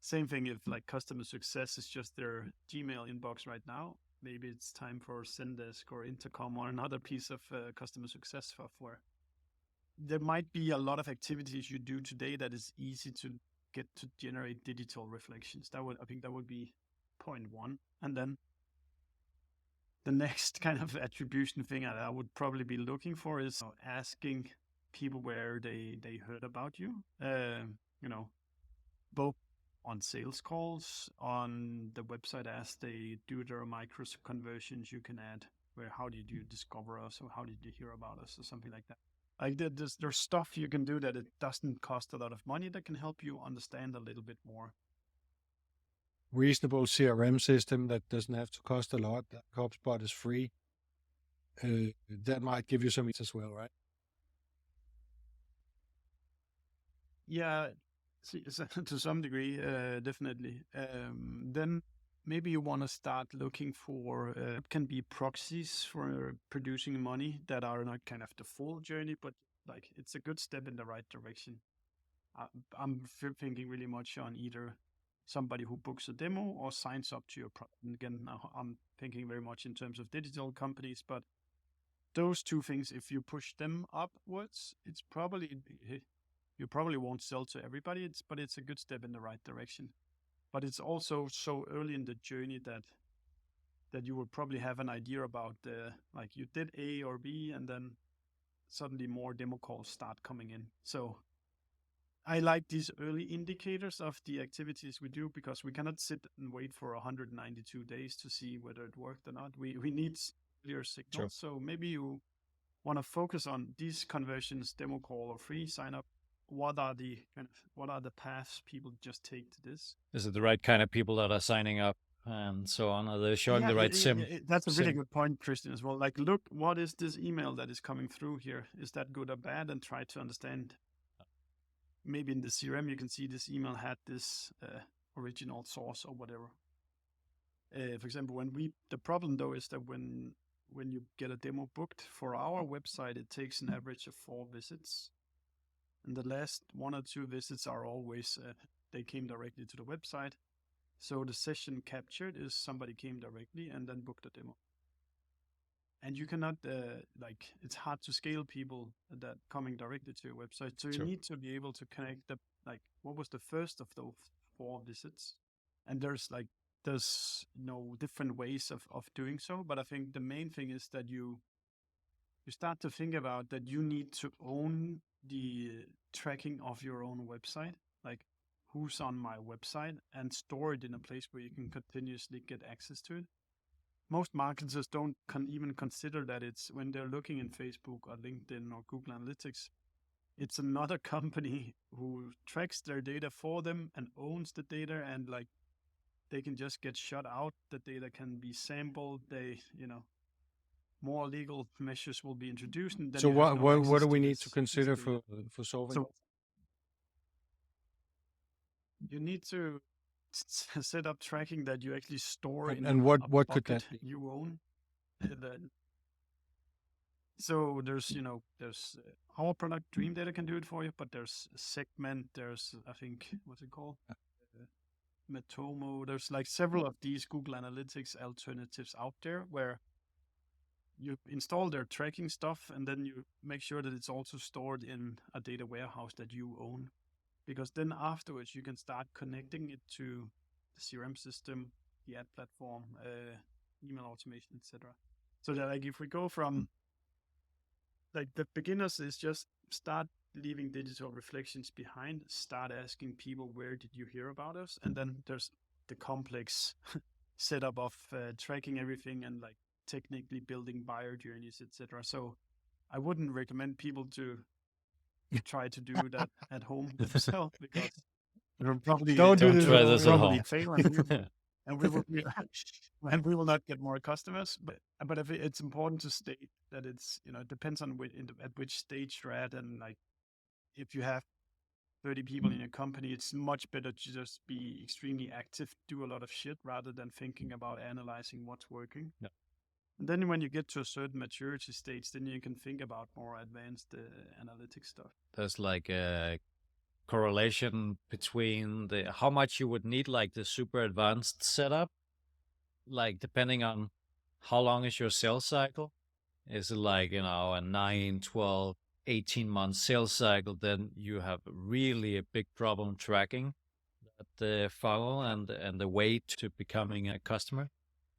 Same thing if like customer success is just their Gmail inbox right now. Maybe it's time for Zendesk or Intercom or another piece of customer success software. There might be a lot of activities you do today that is easy to get to generate digital reflections. I think that would be point one. And then the next kind of attribution thing I would probably be looking for is asking people where they heard about you. Both on sales calls, on the website as they do their micro conversions, you can add how did you discover us, or how did you hear about us, or something like that. Like there's stuff you can do that it doesn't cost a lot of money that can help you understand a little bit more. Reasonable CRM system that doesn't have to cost a lot. HubSpot is free. That might give you some as well, right? Yeah, to some degree, definitely. Then maybe you want to start looking for it can be proxies for producing money that are not kind of the full journey, but like it's a good step in the right direction. I'm thinking really much on either somebody who books a demo or signs up to your product. And again, now I'm thinking very much in terms of digital companies, but those two things, if you push them upwards, it's probably you probably won't sell to everybody, but it's a good step in the right direction. But it's also so early in the journey that you will probably have an idea about like you did A or B, and then suddenly more demo calls start coming in. So I like these early indicators of the activities we do, because we cannot sit and wait for 192 days to see whether it worked or not. We need clear signals. Sure. So maybe you want to focus on these conversions, demo call or free sign up. What are the paths people just take to this? Is it the right kind of people that are signing up? and so on? Are they showing the right that's a really good point, Christian, as well. Like, look, what is this email that is coming through here? Is that good or bad? And try to understand. Maybe in the CRM, you can see this email had this original source or whatever. For example, the problem though is that when you get a demo booked for our website, it takes an average of 4 visits. And the last 1 or 2 visits are always, they came directly to the website. So the session captured is somebody came directly and then booked a demo. And you cannot, it's hard to scale people that coming directly to your website. So you need to be able to connect what was the first of those 4 visits? And there's different ways of doing so. But I think the main thing is that you start to think about that you need to own the tracking of your own website, like who's on my website, and store it in a place where you can continuously get access to it. Most marketers don't even consider that it's when they're looking in Facebook or LinkedIn or Google Analytics, it's another company who tracks their data for them and owns the data, and they can just get shut out. The data can be sampled. More legal measures will be introduced. And then so what do we need to consider for solving? So you need to set up tracking that you actually store in. And what could that be? You own. So there's our product DreamData can do it for you, but there's Segment. There's I think what's it called? Matomo. There's several of these Google Analytics alternatives out there where you install their tracking stuff and then you make sure that it's also stored in a data warehouse that you own, because then afterwards you can start connecting it to the CRM system, the ad platform, email automation, etc. So that if we go from the beginners is just start leaving digital reflections behind, start asking people, where did you hear about us? And then there's the complex setup of tracking everything and technically building buyer journeys, etc. So I wouldn't recommend people to try to do that at home themselves, because they'll probably Don't try this at home. fail and we will not get more customers. But if it's important to state that it's it depends on at which stage you're at, and if you have 30 people in your company, it's much better to just be extremely active, do a lot of shit rather than thinking about analyzing what's working. Yeah. And then when you get to a certain maturity stage, then you can think about more advanced analytics stuff. There's a correlation between how much you would need the super advanced setup, depending on how long is your sales cycle. Is it a 9, 12, 18-month sales cycle, then you have really a big problem tracking the funnel and the way to becoming a customer.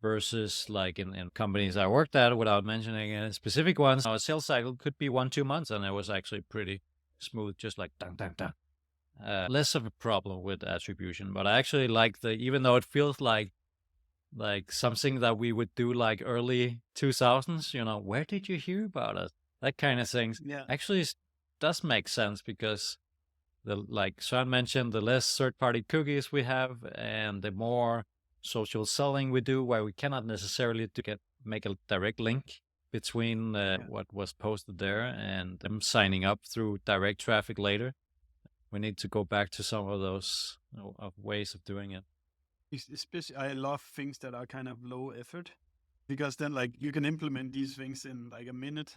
Versus in companies I worked at, without mentioning any specific ones, our sales cycle could be 1-2 months, and it was actually pretty smooth, just dun, dun, dun. Less of a problem with attribution, but I actually even though it feels like something that we would do early 2000s, where did you hear about us? That kind of things. Yeah. Actually does make sense, because Søren mentioned, the less third-party cookies we have and the more social selling we do, where we cannot necessarily make a direct link between what was posted there and them signing up through direct traffic later. We need to go back to some of those ways of doing it. Especially, I love things that are kind of low effort, because then you can implement these things in a minute,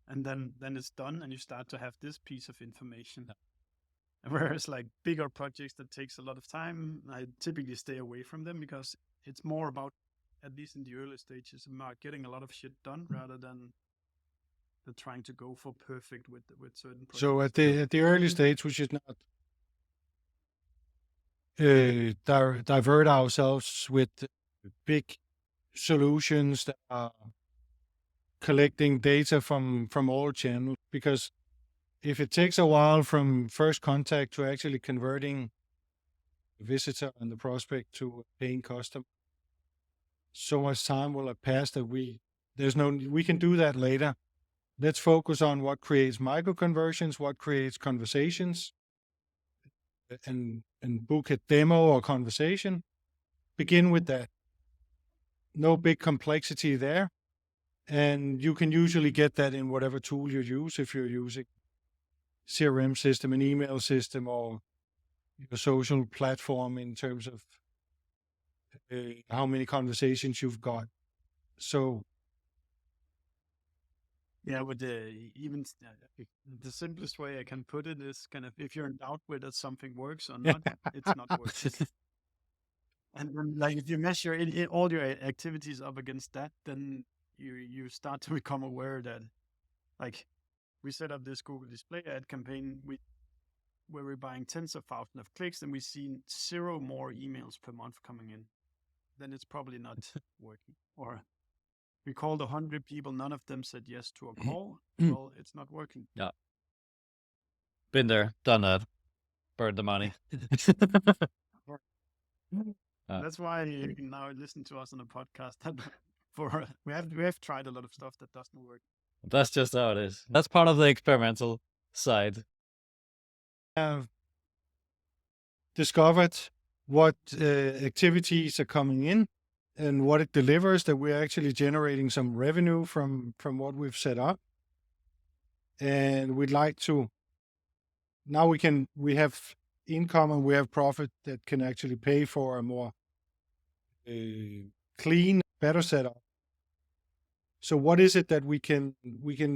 and then it's done, and you start to have this piece of information. Yeah. Whereas bigger projects that takes a lot of time, I typically stay away from them, because it's more about, at least in the early stages, about getting a lot of shit done rather than trying to go for perfect with certain projects. So at the early stage, we should not divert ourselves with big solutions that are collecting data from all channels, because if it takes a while from first contact to actually converting the visitor and the prospect to a paying customer, so much time will have passed that we can do that later. Let's focus on what creates micro conversions, what creates conversations, and book a demo or conversation begin with that. No big complexity there. And you can usually get that in whatever tool you use, if you're using CRM system, an email system, or your social platform in terms of how many conversations you've got. So Yeah, but even the simplest way I can put it is kind of, if you're in doubt whether something works or not, it's not working. And then, like, if you measure all your activities up against that, then you start to become aware that, like, we set up this Google display ad campaign where we're buying tens of thousands of clicks, and we see 0 more emails per month coming in. Then it's probably not working. Or we called 100 people, none of them said yes to a call. Well, it's not working. Yeah. Been there, done that. Burned the money. That's why you can now listen to us on a podcast. For we have tried a lot of stuff that doesn't work. That's just how it is. That's part of the experimental side. have discovered what activities are coming in and what it delivers, that we're actually generating some revenue from what we've set up. And we'd like to, now we have income and we have profit that can actually pay for a more clean, better setup. So what is it that we can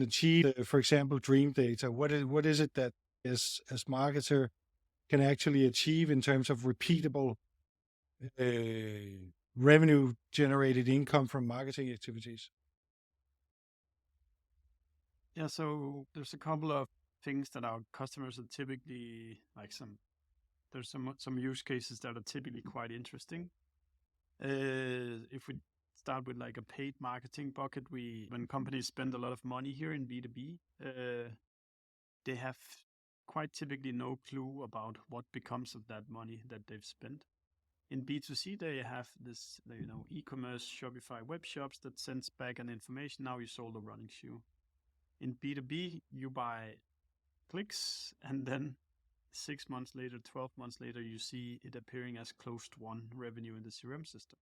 achieve? For example, DreamData. What is it that as marketer can actually achieve in terms of repeatable revenue generated income from marketing activities? Yeah, so there's a couple of things that our customers are typically like. There's some use cases that are typically quite interesting. If we start with like a paid marketing bucket, when companies spend a lot of money here in B2B, they have quite typically no clue about what becomes of that money that they've spent. In B2C, they have this, e-commerce, Shopify web shops that sends back an information. Now you sold a running shoe. In B2B, you buy clicks, and then 6 months later, 12 months later, you see it appearing as closed won revenue in the CRM system.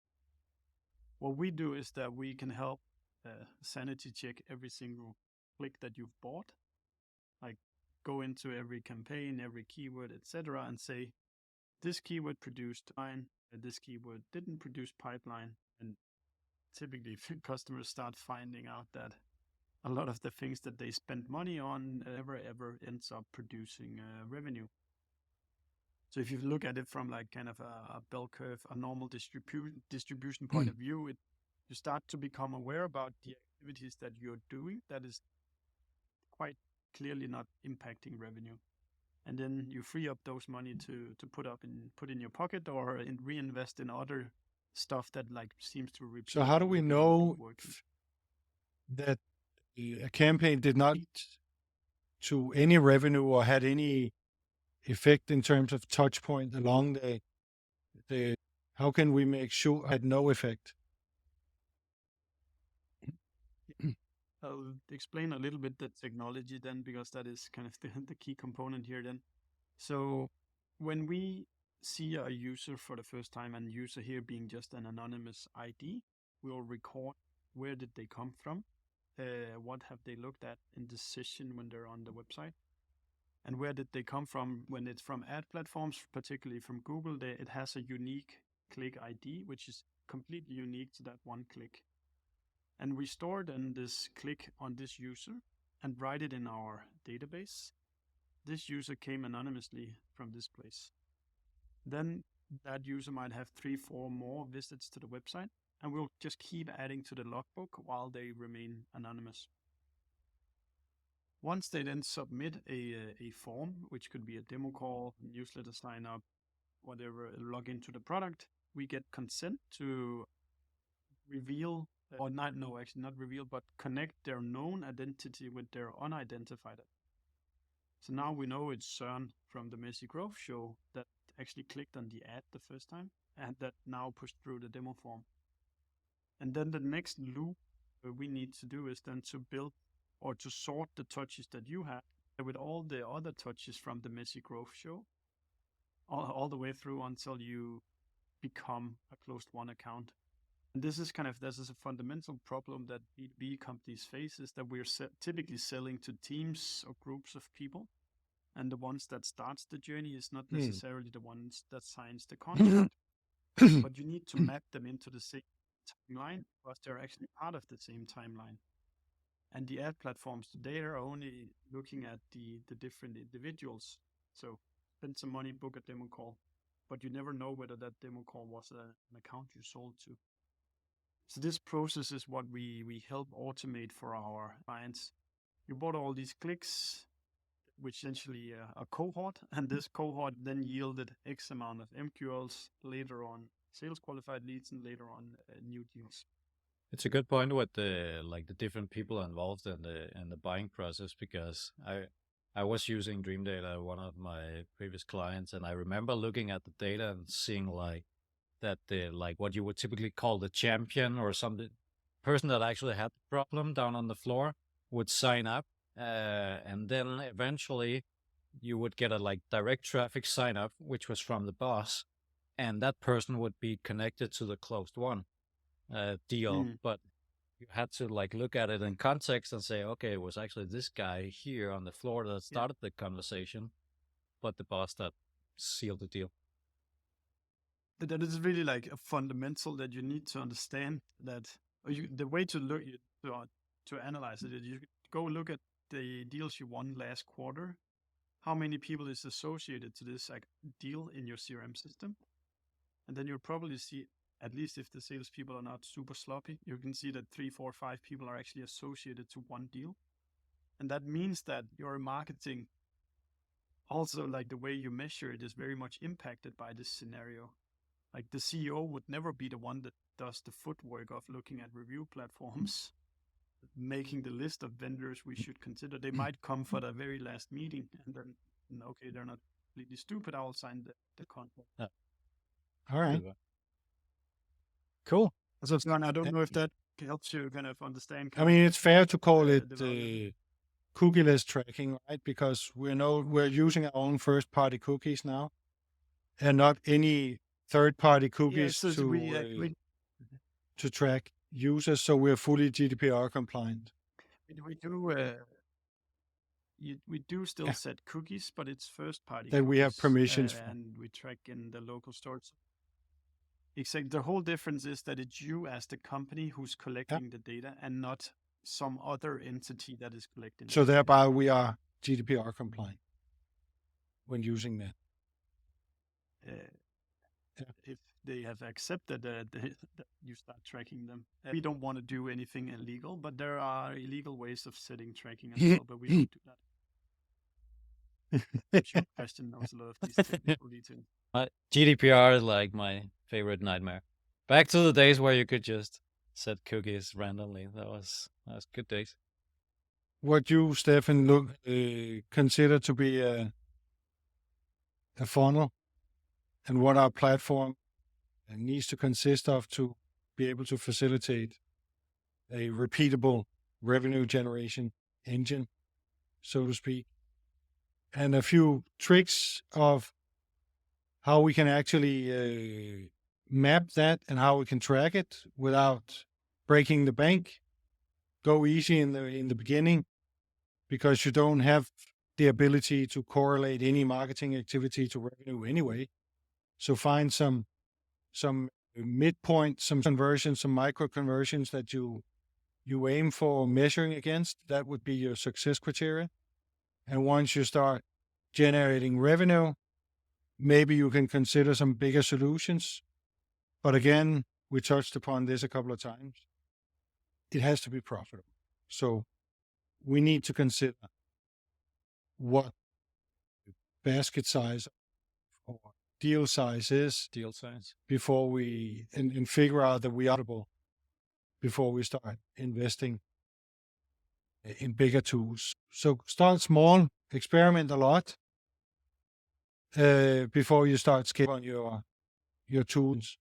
What we do is that we can help sanity check every single click that you've bought, like go into every campaign, every keyword, etc., and say, this keyword produced pipeline, this keyword didn't produce pipeline. And typically customers start finding out that a lot of the things that they spend money on never ever ends up producing revenue. So if you look at it from like kind of a bell curve, a normal distribution point of view, you start to become aware about the activities that you're doing that is quite clearly not impacting revenue. And then you free up those money to put in your pocket or reinvest in other stuff that like seems to repeat. So how do we know that a campaign did not lead to any revenue or had any effect in terms of touch point along the how can we make sure it had no effect? I'll explain a little bit the technology then, because that is kind of the key component here then. So when we see a user for the first time, and user here being just an anonymous ID, we'll record where did they come from, what have they looked at in the session when they're on the website, and where did they come from when it's from ad platforms, particularly from Google. It has a unique click ID, which is completely unique to that one click. And we store then this click on this user and write it in our database. This user came anonymously from this place. Then that user might have 3-4 more visits to the website, and we'll just keep adding to the logbook while they remain anonymous. Once they then submit a form, which could be a demo call, newsletter sign up, whatever, log into the product, we get consent to reveal, or not reveal, but connect their known identity with their unidentified. So now we know it's Søren from the Messy Growth Show that actually clicked on the ad the first time and that now pushed through the demo form. And then the next loop we need to do is then to build or to sort the touches that you have with all the other touches from the Messy Growth Show, all the way through until you become a closed won account. And this is a fundamental problem that B2B companies face, is that we're typically selling to teams or groups of people. And the ones that starts the journey is not necessarily the ones that signs the contract. But you need to map them into the same timeline, because they're actually part of the same timeline. And the ad platforms today are only looking at the different individuals. So spend some money, book a demo call, but you never know whether that demo call was an account you sold to. So this process is what we help automate for our clients. You bought all these clicks, which essentially a cohort, and this cohort then yielded X amount of MQLs, later on sales qualified leads, and later on new deals. It's a good point with the different people involved in the buying process, because I was using DreamData, one of my previous clients, and I remember looking at the data and seeing that the what you would typically call the champion or something person that actually had the problem down on the floor would sign up, and then eventually you would get a direct traffic sign up, which was from the boss, and that person would be connected to the closed won deal. But you had to look at it in context and say, okay, it was actually this guy here on the floor that started the conversation, but the boss that sealed the deal. That is really a fundamental that you need to understand, that the way to look to analyze it is you go look at the deals you won last quarter, how many people is associated to this deal in your CRM system, and then you'll probably see, at least if the salespeople are not super sloppy, you can see that 3, 4, 5 people are actually associated to one deal. And that means that your marketing, also the way you measure it, is very much impacted by this scenario. The CEO would never be the one that does the footwork of looking at review platforms, making the list of vendors we should consider. They might come for the very last meeting and then, okay, they're not completely stupid, I'll sign the contract. Yeah. All right. Cool. So I don't know if that helps you kind of understand. I mean, it's fair to call it cookieless tracking, right? Because we're using our own first-party cookies now, and not any third-party cookies to track users. So we're fully GDPR compliant. We do still set cookies, but it's first-party that cookies, we have permissions for. and we track in the local stores. Exactly. The whole difference is that it's you as the company who's collecting the data, and not some other entity that is collecting. So thereby we are GDPR compliant when using that. If they have accepted that you start tracking them. We don't want to do anything illegal, but there are illegal ways of setting tracking as well, but we don't do that. Short question knows a lot of these technical details. GDPR is my favorite nightmare. Back to the days where you could just set cookies randomly. That was good days. What you, Steffen, consider to be a funnel, and what our platform needs to consist of to be able to facilitate a repeatable revenue generation engine, so to speak, and a few tricks of how we can actually map that and how we can track it without breaking the bank. Go easy in the beginning, because you don't have the ability to correlate any marketing activity to revenue anyway. So find some midpoint, some conversions, some micro conversions that you aim for measuring against. That would be your success criteria. And once you start generating revenue, maybe you can consider some bigger solutions. But again, we touched upon this a couple of times. It has to be profitable. So we need to consider what basket size or deal size is before we and figure out that we are profitable before we start investing in bigger tools. So start small, experiment a lot before you start scaling on your tools.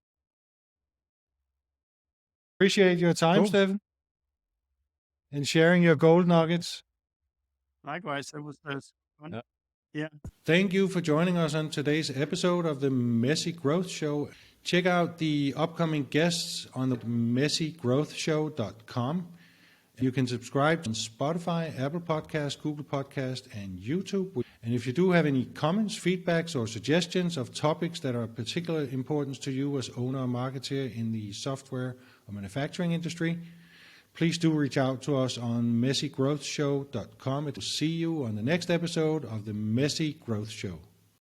Appreciate your time, Steffen, and sharing your gold nuggets. Likewise, it was fun. Yeah. Thank you for joining us on today's episode of the Messy Growth Show. Check out the upcoming guests on the messygrowthshow.com. You can subscribe on Spotify, Apple Podcast, Google Podcast, and YouTube. And if you do have any comments, feedbacks, or suggestions of topics that are of particular importance to you as owner or marketer in the software or manufacturing industry, please do reach out to us on messygrowthshow.com. It will see you on the next episode of the Messy Growth Show.